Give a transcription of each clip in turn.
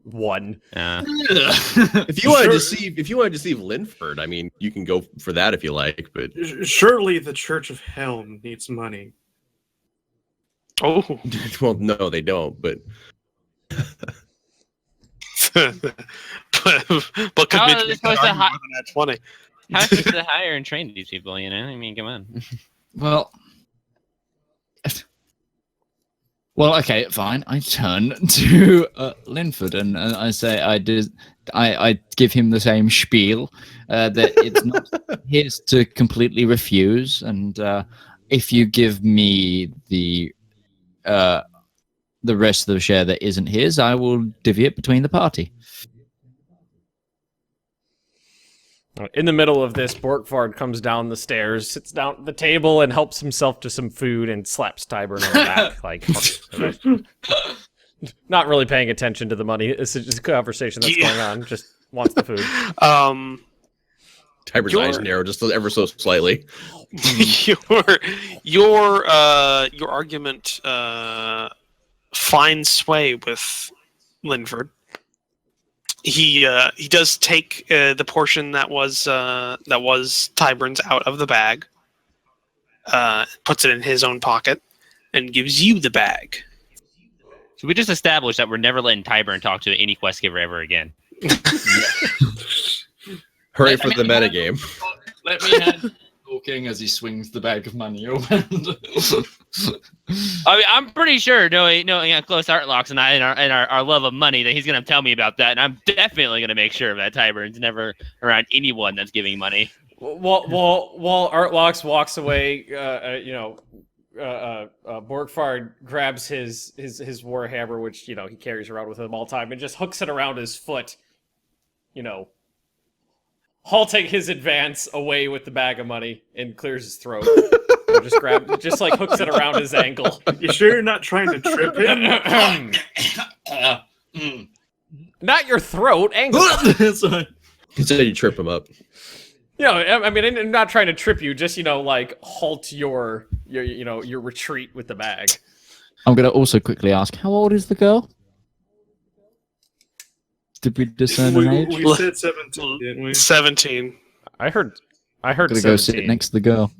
1. If you wanted to deceive Linford, I mean, you can go for that if you like. But surely the Church of Helm needs money. Oh, well, no, they don't. But but could How be are they supposed to more than that 20. How are they supposed to hire and train these people? You know, I mean, come on. Well, okay, fine. I turn to Linford and I say I give him the same spiel that it's not his to completely refuse, and if you give me the rest of the share that isn't his, I will divvy it between the party. In the middle of this, Borkvarrd comes down the stairs, sits down at the table, and helps himself to some food and slaps Tyburn on the back. Like, not really paying attention to the money. It's just a conversation that's going on. Just wants the food. Tyburn's eyes narrow just ever so slightly. Your argument finds sway with Linford. He does take the portion that was Tyburn's out of the bag, puts it in his own pocket, and gives you the bag. So we just established that we're never letting Tyburn talk to any quest giver ever again. Hurry for the metagame. Let me hand talking as he swings the bag of money open. I mean, I'm pretty sure, knowing close art locks and our love of money, that he's going to tell me about that, and I'm definitely going to make sure that Tyburn's never around anyone that's giving money. While Artlocks walks away, Borkvarrd grabs his warhammer, which he carries around with him all the time, and just hooks it around his foot. Halting his advance away with the bag of money and clears his throat. Just like hooks it around his ankle. You sure you're not trying to trip him? Not your throat, ankle. He said you trip him up. I mean, I'm not trying to trip you. Just halt your retreat with the bag. I'm gonna also quickly ask, how old is the girl? Did we discern an age? We said 17, didn't we? 17. I heard. I'm gonna go sit next to the girl.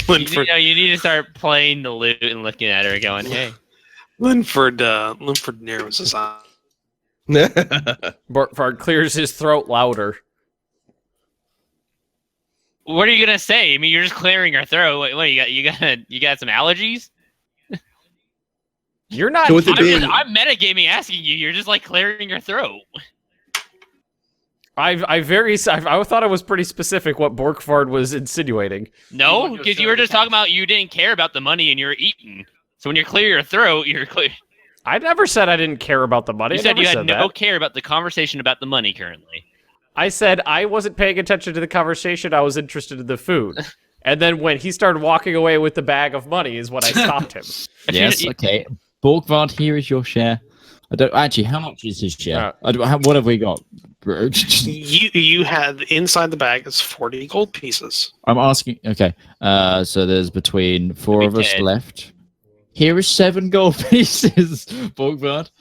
You need to start playing the lute and looking at her and going, hey. Linford narrows his eye. Borkvarrd clears his throat louder. What are you gonna say? I mean, you're just clearing your throat. What you got some allergies? You're not. So I'm metagaming asking you. You're just like clearing your throat. I thought it was pretty specific what Borkvarrd was insinuating. No, because you were just talking about you didn't care about the money and you were eating. So when you clear your throat, you're clear. I never said I didn't care about the money. You said you had no care about the conversation about the money currently. I said I wasn't paying attention to the conversation. I was interested in the food. And then when he started walking away with the bag of money is when I stopped him. Yes, okay. Borkvarrd, here is your share. How much is his share? What have we got? You have inside the bag is 40 gold pieces. I'm asking. Okay, so there's between 4 of us left. Here is 7 gold pieces, Borkvarrd.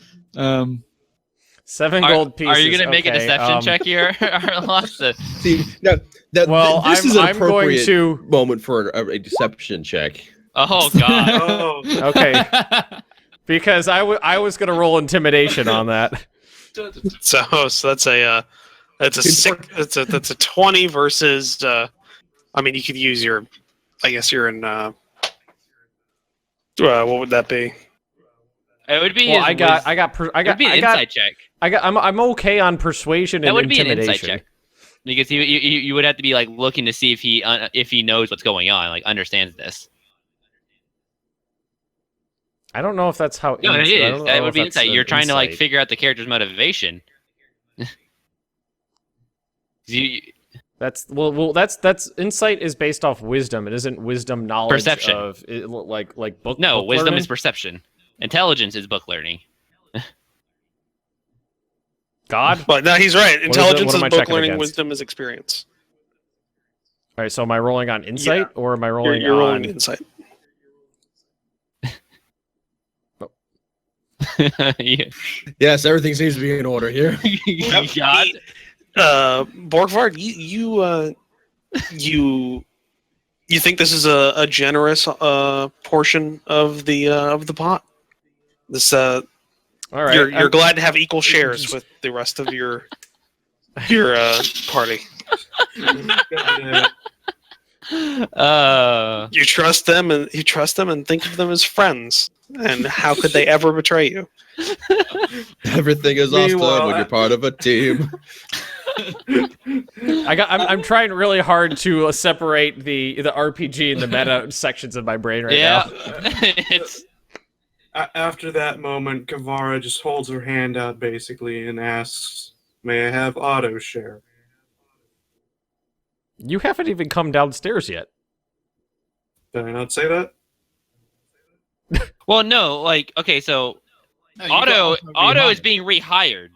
7 gold pieces. Are you going to make a deception check here? See, now, this is an I'm going appropriate to moment for a deception check. Oh God. Okay. Because I was going to roll intimidation on that. So that's a 20 versus. I mean, you could use your. I guess you're in. What would that be? It would be. Well, I got an insight check. I'm okay on persuasion and intimidation. That would be an insight check. Because you would have to be like looking to see if he knows what's going on, like understands this. I don't know if that's how. No, it is. That would be insight. You're trying to like figure out the character's motivation. That's insight is based off wisdom. It isn't wisdom knowledge. Perception. Of like book. No, book wisdom learning? is perception. Intelligence is book learning. God. But no, he's right. Intelligence is book learning. Against? Wisdom is experience. All right. So am I rolling on insight or am I rolling You're on rolling insight. Yeah. Yes, everything seems to be in order here. God. Borkvarrd, you think this is a generous portion of the pot? This All right. you're glad to have equal shares with the rest of your party. You trust them and think of them as friends. And how could they ever betray you? Everything is awesome when you're part of a team. I'm trying really hard to separate the RPG and the meta sections of my brain right now. It's After that moment, Kavara just holds her hand out basically and asks, "May I have auto share?" You haven't even come downstairs yet. Did I not say that? well, no, like okay, so Otto is being rehired,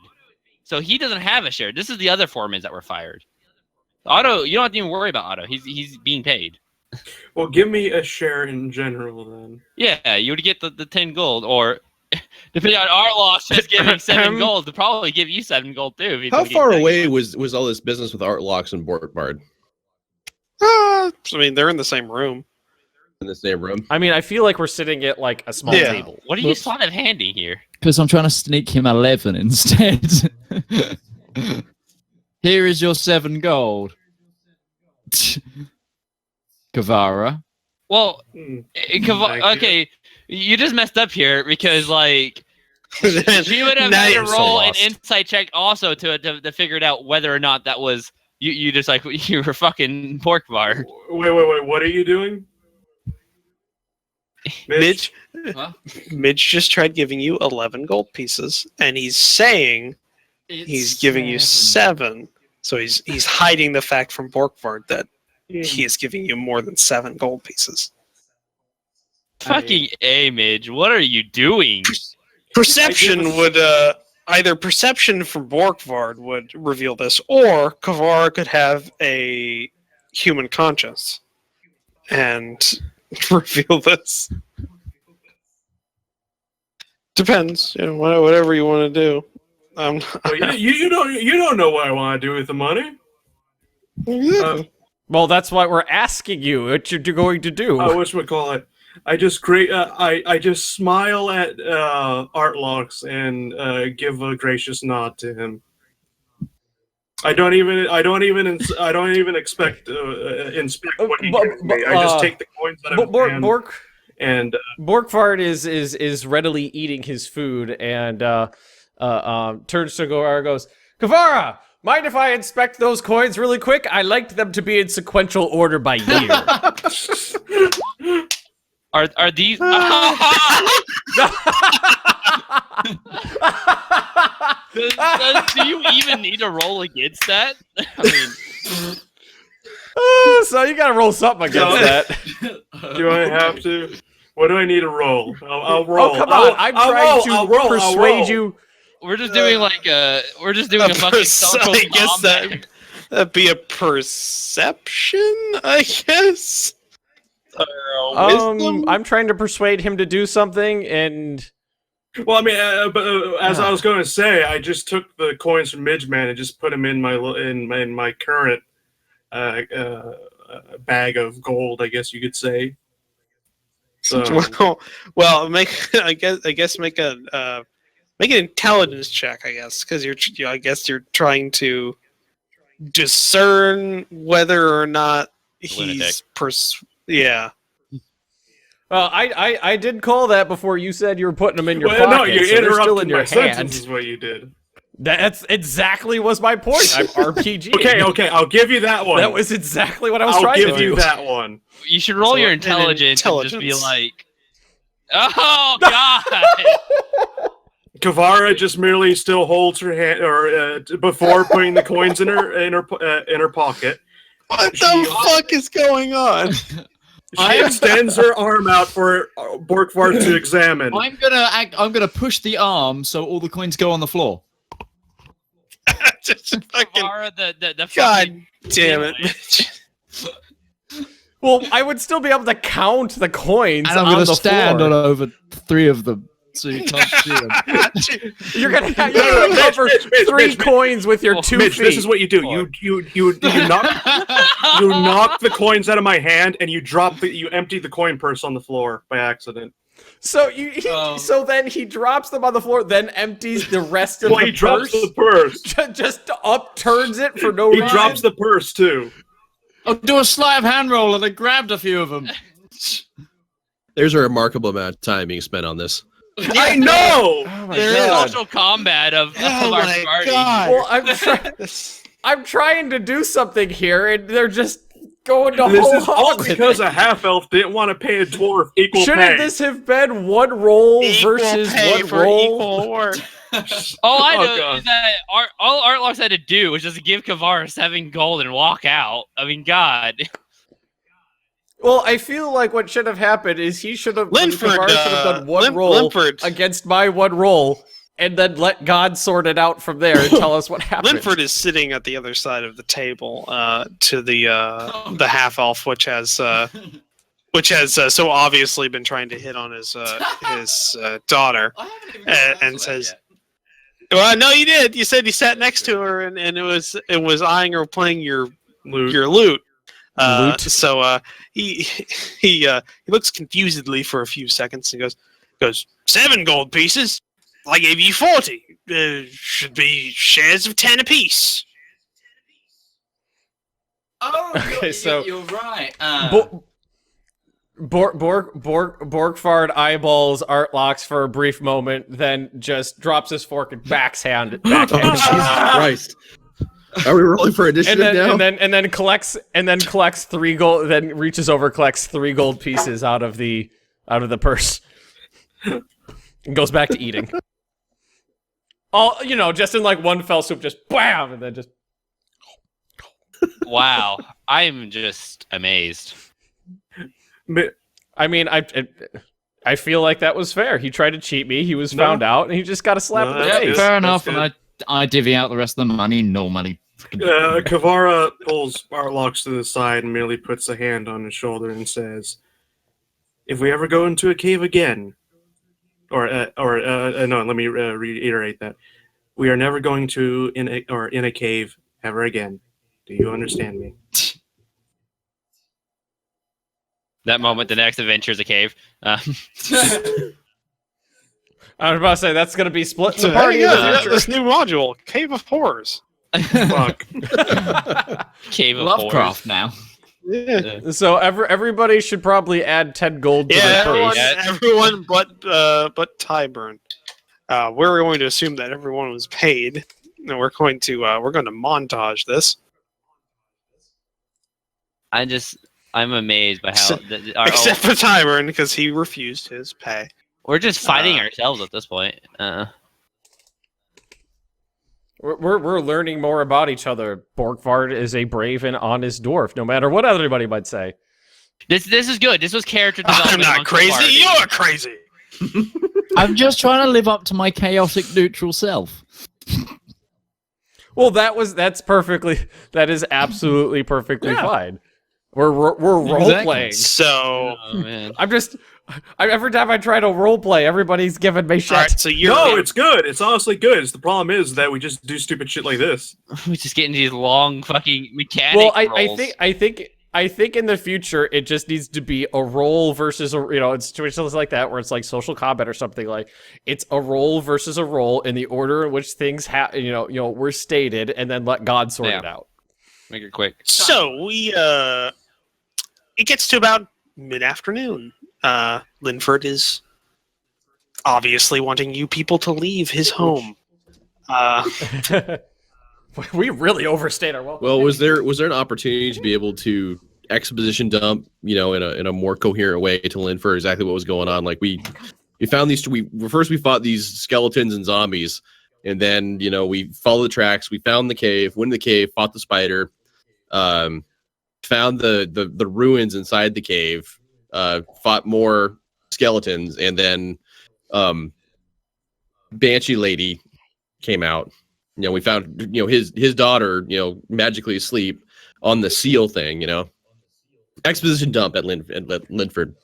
so he doesn't have a share. This is the other foremen that were fired. Otto, you don't have to even worry about Otto. He's being paid. Well, give me a share in general then. Yeah, you would get the 10 gold, or depending on our loss, just giving 7 gold to probably give you 7 gold too. If How far away was all this business with Artlocks and Borkvarrd? I mean, they're in the same room. In the same room? I mean, I feel like we're sitting at like a small table. What are you sort of handing here? Because I'm trying to sneak him 11 instead. Here is your 7 gold. Kavara. Well, okay, you just messed up here because like she would have had to roll an insight check also to figure it out whether or not that was you just like you were fucking Borkvarrd. Wait, what are you doing? Midge, Huh? Midge just tried giving you 11 gold pieces, and he's saying he's giving you 7. So he's hiding the fact from Borkvarrd that he is giving you more than 7 gold pieces. Fucking A, Midge, what are you doing? Perception would either perception from Borkvarrd would reveal this, or Kavara could have a human conscience and reveal this. Depends, whatever you want to do. Well, you don't know what I want to do with the money. Well, that's why we're asking you what you're going to do. Whatchamacallit? I just I just smile at Artlocks and give a gracious nod to him. I don't even expect inspect what he gives me. I just take the coins that I and Borkvarrd is readily eating his food and turns to Kavara and goes, Kavara, mind if I inspect those coins really quick? I liked them to be in sequential order by year. Are these? Do you even need to roll against that? I mean, so you gotta roll something against that. Do I have to? What do I need to roll? I'll roll. Oh come on! I'm trying to persuade you. We're just doing like a fucking social I guess combat. that'd be a perception, I guess. I'm trying to persuade him to do something, and well, I mean, as I was going to say, I just took the coins from Midgeman and just put them in my current bag of gold, I guess you could say. So, well, make an intelligence check, I guess, because you're trying to discern whether or not he's yeah. Well, I did call that before you said you were putting them in your pocket. No, you so they're still in interrupted your my hand. sentence is what you did. That's exactly was my point. I'm RPG. Okay, I'll give you that one. That was exactly what I was trying to do. I'll give you that one. You should roll your intelligence and just be like, oh god. Kavara just merely still holds her hand, or before putting the coins in her pocket. What the fuck is going on? She extends her arm out for Borkvarrd to examine. I'm gonna push the arm so all the coins go on the floor. Just fucking, the god damn it. Well, I would still be able to count the coins. And I'm on gonna the stand floor. on over 3 of them so you can't see them. You're gonna cover three coins with your 2 Mitch, feet. this is what you do. You knock the coins out of my hand, and you empty the coin purse on the floor by accident. So so then he drops them on the floor, then empties the rest of the he purse. drops the purse. Just upturns it for no He reason. drops the purse too. I'll do a sleight of hand roll, and I grabbed a few of them. There's a remarkable amount of time being spent on this. I know. Oh my There's God. social combat of Oh our my party. God. Well, I'm trying to do something here, and they're just going to This whole is all hog with because it. a half elf didn't want to pay a dwarf equal Shouldn't pay. this have been one roll Equal versus pay one for roll? equal work. All I Oh, know God. is that all Artlocks had to do was just give Kavara 7 gold and walk out. I mean, God. Well, I feel like what should have happened is he should have Linford, Kavara should have done one roll Linford. against my one roll, and then let God sort it out from there and tell us what happened. Linford is sitting at the other side of the table, to the half elf, which has so obviously been trying to hit on his daughter, and says, "Well, no, you did. You said you sat next to her, and it was eyeing her playing your lute." So he looks confusedly for a few seconds and goes 7 gold pieces. I gave you 40. Should be shares of 10 apiece. Oh, Okay, so- you're right. Borkvarrd eyeballs Artlocks for a brief moment, then just drops his fork and backhand. Oh, Jesus Christ. Are we rolling for initiative now? and then collects 3 gold. Then reaches over, collects 3 gold pieces out of the purse, and goes back to eating. All just in like one fell swoop, just bam, and then just. Wow. I'm just amazed. I mean, I feel like that was fair. He tried to cheat me. He was found out, and he just got a slap in the that's face. good. Fair enough, good. and I divvy out the rest of the money. No money. Kavara pulls Artlocks to the side and merely puts a hand on his shoulder and says, "If we ever go into a cave again, no, let me reiterate that. We are never going to in a cave ever again. Do you understand me?" That moment, the next adventure is a cave. I was about to say that's gonna be split the So, party in the yeah, future. this new module, Cave of Horrors. Fuck. Cave of Lovecraft now. Yeah, Horrors. So everybody should probably add 10 gold to yeah, their purse. everyone but Tyburn. We're going to assume that everyone was paid, and we're going to montage this. I'm amazed by how Except for Tyburn, because he refused his pay. we're just fighting ourselves at this point. We're learning more about each other. Borkvarrd is a brave and honest dwarf, no matter what everybody might say. This is good. This was character development. I'm not amongst the party. crazy. You're crazy. I'm just trying to live up to my chaotic neutral self. Well, that is absolutely perfectly fine. We're role playing. So, Oh man. Every time I try to role play, everybody's giving me shit. all right. So you're No, it's good. It's honestly good. The problem is that we just do stupid shit like this. We just get into these long fucking mechanic Well, rolls. I think in the future it just needs to be a roll versus in situations like that where it's like social combat or something, like it's a roll versus a roll in the order in which things were stated, and then let God sort it out. Make it quick. So we it gets to about mid-afternoon. Linford is obviously wanting you people to leave his home. We really overstayed our welcome. Well, was there an opportunity to be able to exposition dump, in a more coherent way to Linford exactly what was going on? Like we found these. We fought these skeletons and zombies, and then we followed the tracks. We found the cave, went in the cave, fought the spider, found the ruins inside the cave, fought more skeletons, and then Banshee Lady came out. We found his daughter magically asleep on the seal thing. Exposition dump at Linford.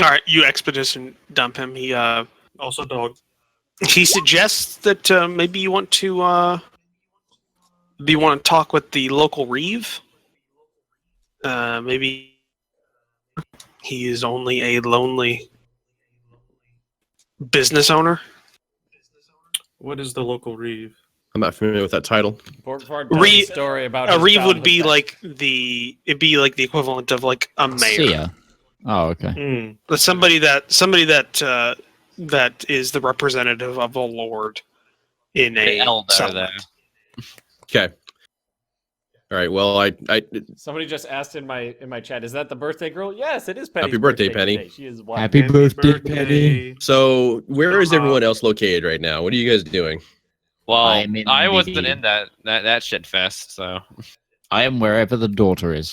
All right, you expedition dump him. He Also dog. He suggests that maybe you want to talk with the local reeve. Maybe he is only a lonely business owner. What is the local reeve? I'm not familiar with that title. Borkvarrd tells a story about a his reeve would be childhood it'd be like the equivalent of like a mayor. Seer. Oh, okay. But somebody that is the representative of a lord in The a elder settlement. there. Okay. All right. Well, I Somebody just asked in my chat, is that the birthday girl? Yes, it is Penny's Happy birthday, Penny. today. She is one. Happy birthday, Penny. So where is everyone else located right now? What are you guys doing? Well, I'm in I wasn't the- in that shit fest, so I am wherever the daughter is.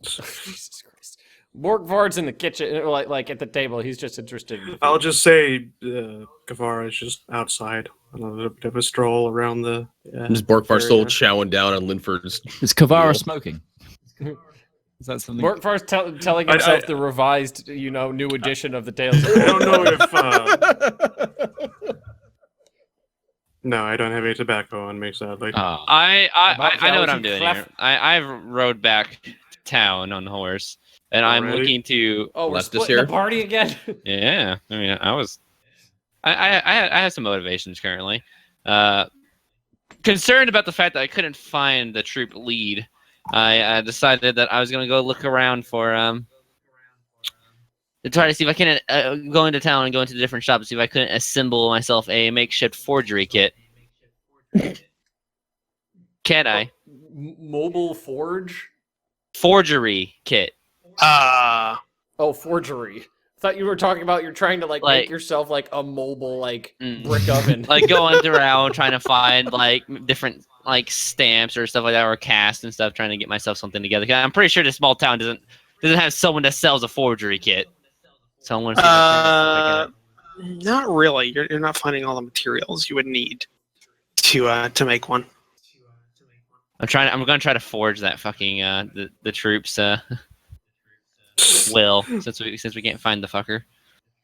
Jesus Christ. Borkvard's in the kitchen, like at the table. He's just interested. In I'll just say Kavara is just outside on a little bit of a stroll around the. Is Borkvarrd still area. chowing down on Linford's? Is Kavara Deal. smoking? Is that something? Borkvard's telling himself the revised, new edition of the Tales of I don't know if. No, I don't have any tobacco on me, sadly. Oh. I know what About I'm doing Clef? here. I've rode back to town on the horse, and I'm Already? looking to. Oh, we're Left us splitting here? the party again? Yeah, I mean, I have some motivations currently. Concerned about the fact that I couldn't find the troop lead, I decided that I was going to go look around for to try to see if I can go into town and go into different shops, see if I couldn't assemble myself a makeshift forgery kit. Can I? Mobile forge? Forgery kit. Oh, forgery. I thought you were talking about you're trying to make Like- yourself like a mobile Mm. brick oven. Like going around trying to find like different like stamps or stuff like that, or cast and stuff, trying to get myself something together. 'Cause I'm pretty sure this small town doesn't have someone that sells a forgery kit. So I want to see if I can- Not really. You're not finding all the materials you would need to make one. I'm gonna try to forge that fucking the troops will since we can't find the fucker.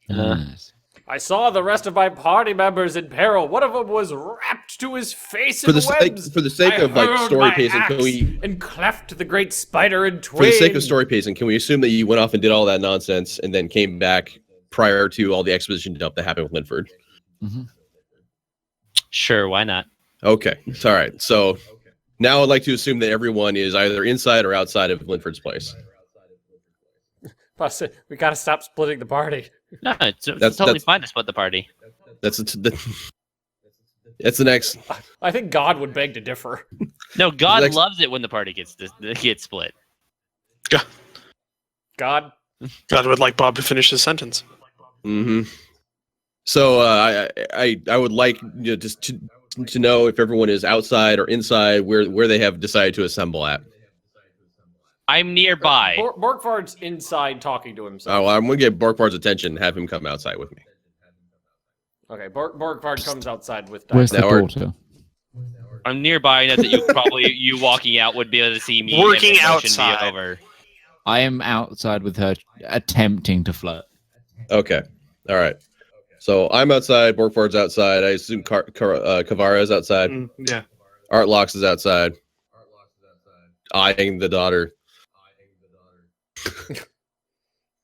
Nice. I saw the rest of my party members in peril. One of them was wrapped to his face For in the sake webs. for the sake I of like hurled story my pacing, can axe we? and cleft the great spider in twain. For the sake of story pacing, can we assume that you went off and did all that nonsense and then came back prior to all the exposition dump that happened with Linford? Sure, why not? Okay, it's all right. So now I'd like to assume that everyone is either inside or outside of Linford's place. Plus, we gotta stop splitting the party. No, it's That's- totally that's- fine to split the party. That's the next. I think God would beg to differ. No, God Next- loves it when the party gets split. God, God would like Bob to finish his sentence. Mm-hmm. So I would like just to know if everyone is outside or inside, where they have decided to assemble at. I'm nearby. Borkvard's inside talking to himself. Oh, well, I'm gonna get Borkvarr's attention and have him come outside with me. Okay, Borkvarrd comes outside with Where's the Now we're- daughter? I'm nearby enough that you walking out would be able to see me. Working and then motion me outside. over. I am outside with her, attempting to flirt. Okay, all right. So I'm outside. Borkvarr's outside. I assume Kavara is outside. Yeah. Artlocks is outside. Eyeing the daughter.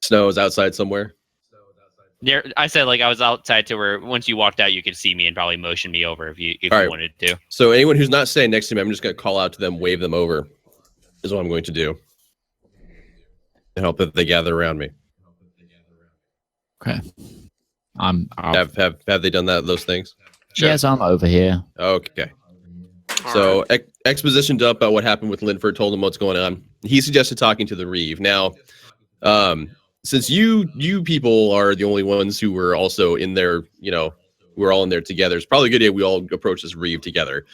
Snow is outside somewhere. I said like I was outside to where once you walked out, you could see me and probably motion me over if you All right. wanted to. So anyone who's not standing next to me, I'm just going to call out to them, wave them over, is what I'm going to do. To help that they gather around me. Okay. I'm. Have they done those things? Yes, I'm over here. Okay. So exposition dump about what happened with Linford, told him what's going on. He suggested talking to the Reeve. Now, since you people are the only ones who were also in there, we're all in there together. It's probably a good idea we all approach this Reeve together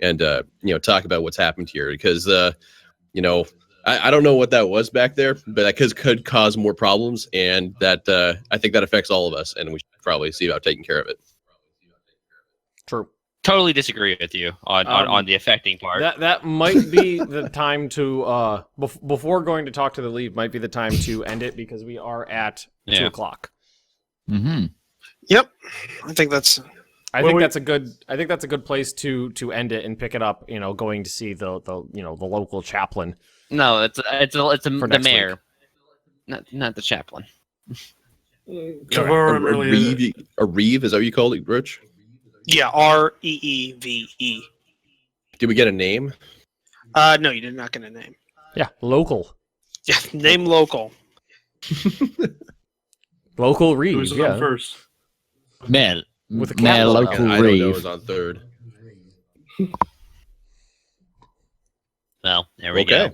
and talk about what's happened here because I don't know what that was back there, but that could cause more problems, and that I think that affects all of us, and we should probably see about taking care of it. True. Totally disagree with you on the affecting part. That might be the time to before going to talk to the lead might be the time to end it because we are at 2 o'clock. Mm-hmm. Yep, I think that's. I think that's a good place to end it and pick it up. You know, going to see the local chaplain. No, it's For the next mayor, not the chaplain. Kavara A reeve, is that what you called it, Roach? Yeah, REEVE. Did we get a name? No, you did not get a name. Yeah, local. Yeah, name local. Local Reeve. Who's Yeah. on first? Mel. With a Mel cat local I don't know. It Reeve. was on third. Well, there we Okay.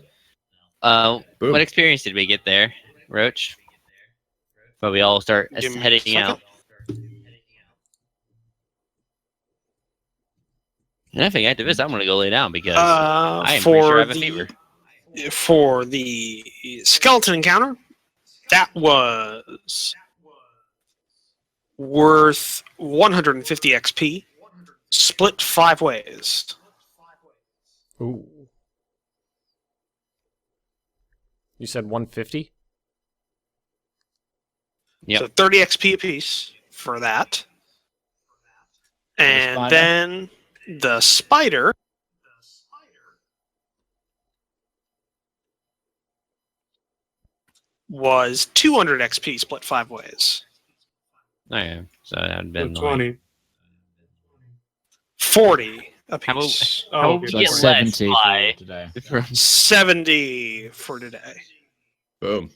go. Boom. What experience did we get there, Roach? But we all start Give me a heading second. out. And if I get to this, I'm going to go lay down because I am pretty sure I have a fever. For the skeleton encounter, that was worth 150 XP, split 5 ways. Ooh. You said 150? Yep. So 30 XP apiece for that. And spider? then the spider was 200 XP split 5 ways. Okay, so that would have been like, 20. 40 apiece. How Oh, would So we that's get less 70 by for today. 70 for today. Boom.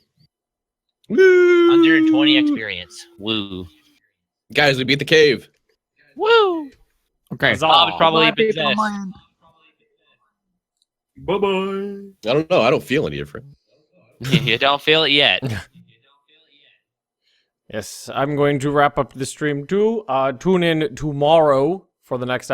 Woo! 120 experience? Woo. Guys, we beat the cave. Woo! Okay. Huzzah. Bob's probably possessed. Bye-bye. I don't know. I don't feel any different. You don't feel it yet. Yes, I'm going to wrap up the stream too. Tune in tomorrow for the next episode.